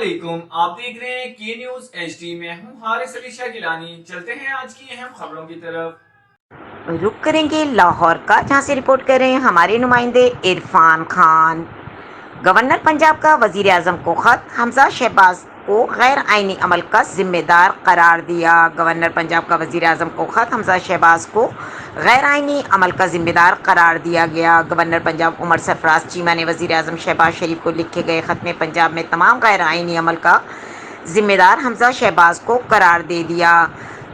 علیکم، آپ دیکھ رہے ہیں کے نیوز ایچ ڈی میں ہوں حارث علی شاہ گیلانی۔ چلتے ہیں آج کی اہم خبروں کی طرف۔ رخ کریں گے لاہور کا، جہاں سے رپورٹ کر رہے ہیں ہمارے نمائندے عرفان خان۔ گورنر پنجاب کا وزیر اعظم کو خط، حمزہ شہباز کو غیر آئینی عمل کا ذمہ دار قرار دیا۔ گورنر پنجاب کا وزیر اعظم کو خط، حمزہ شہباز کو غیر آئینی عمل کا ذمہ دار قرار دیا گیا۔ گورنر پنجاب عمر سرفراز چیمہ نے وزیر اعظم شہباز شریف کو لکھے گئے خط میں پنجاب میں تمام غیر آئینی عمل کا ذمہ دار حمزہ شہباز کو قرار دے دیا۔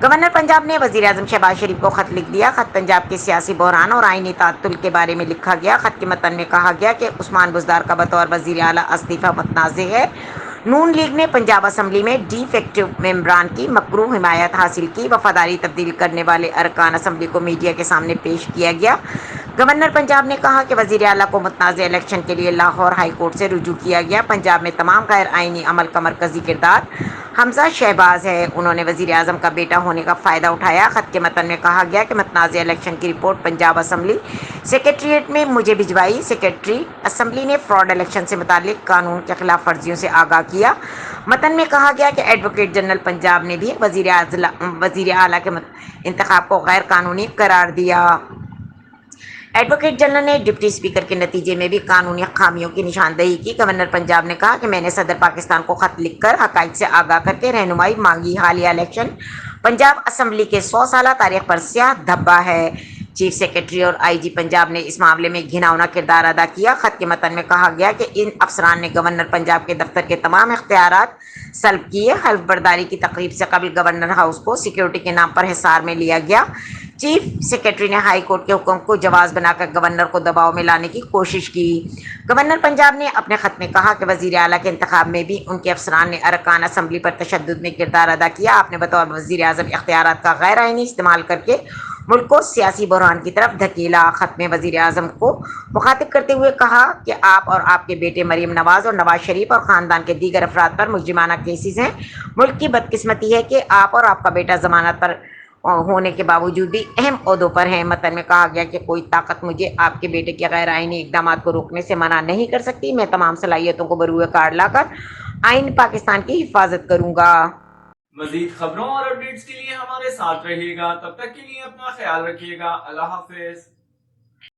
گورنر پنجاب نے وزیر اعظم شہباز شریف کو خط لکھ دیا۔ خط پنجاب کے سیاسی بحران اور آئینی تعطل کے بارے میں لکھا گیا۔ خط کے متن میں کہا گیا کہ عثمان بزدار کا بطور وزیر اعلیٰ استعفیٰ متنازع ہے۔ نون لیگ نے پنجاب اسمبلی میں ڈی فیکٹو ممبران کی مکروہ حمایت حاصل کی۔ وفاداری تبدیل کرنے والے ارکان اسمبلی کو میڈیا کے سامنے پیش کیا گیا۔ گورنر پنجاب نے کہا کہ وزیر اعلیٰ کو متنازع الیکشن کے لیے لاہور ہائی کورٹ سے رجوع کیا گیا۔ پنجاب میں تمام غیر آئینی عمل کا مرکزی کردار حمزہ شہباز ہے۔ انہوں نے وزیر اعظم کا بیٹا ہونے کا فائدہ اٹھایا۔ خط کے متن میں کہا گیا کہ متنازع الیکشن کی رپورٹ پنجاب اسمبلی سیکریٹریٹ میں مجھے بھجوائی۔ سیکریٹری اسمبلی نے فراڈ الیکشن سے متعلق قانون کی خلاف ورزیوں سے آگاہ کیا۔ متن میں کہا گیا کہ ایڈوکیٹ جنرل پنجاب نے بھی وزیر اعلیٰ کے انتخاب کو غیر قانونی قرار دیا۔ ایڈوکیٹ جنرل نے ڈپٹی اسپیکر کے نتیجے میں بھی قانونی خامیوں کی نشاندہی کی۔ گورنر پنجاب نے کہا کہ میں نے صدر پاکستان کو خط لکھ کر حقائق سے آگاہ کر کے رہنمائی مانگی۔ حالیہ الیکشن پنجاب اسمبلی کے 100 سالہ تاریخ پر سیاہ دھبا ہے۔ چیف سیکریٹری اور آئی جی پنجاب نے اس معاملے میں گھناؤنا کردار ادا کیا۔ خط کے متن میں کہا گیا کہ ان افسران نے گورنر پنجاب کے دفتر کے تمام اختیارات سلب کیے۔ حلف برداری کی تقریب سے قبل گورنر ہاؤس کو سیکیورٹی کے نام پر حصار میں لیا گیا۔ چیف سیکریٹری نے ہائی کورٹ کے حکم کو جواز بنا کر گورنر کو دباؤ میں لانے کی کوشش کی۔ گورنر پنجاب نے اپنے خط میں کہا کہ وزیر اعلیٰ کے انتخاب میں بھی ان کے افسران نے ارکان اسمبلی پر تشدد میں کردار ادا کیا۔ آپ نے بطور وزیر اعظم اختیارات کا غیر آئینی استعمال کر کے ملک کو سیاسی بحران کی طرف دھکیلا۔ خط میں وزیر اعظم کو مخاطب کرتے ہوئے کہا کہ آپ اور آپ کے بیٹے مریم نواز اور نواز شریف اور خاندان کے دیگر افراد پر مجرمانہ کیسز ہیں۔ ملک کی بدقسمتی ہے کہ آپ اور آپ کا بیٹا ضمانت پر ہونے کے باوجود بھی اہم عہدوں پر ہیں۔ متن میں کہا گیا کہ کوئی طاقت مجھے آپ کے بیٹے کے غیر آئینی اقدامات کو روکنے سے منع نہیں کر سکتی۔ میں تمام صلاحیتوں کو بروئے کار لا کر آئین پاکستان کی حفاظت کروں گا۔ مزید خبروں اور اپڈیٹس کے لیے ہمارے ساتھ رہیے گا۔ تب تک کے لیے اپنا خیال رکھیے گا۔ اللہ حافظ۔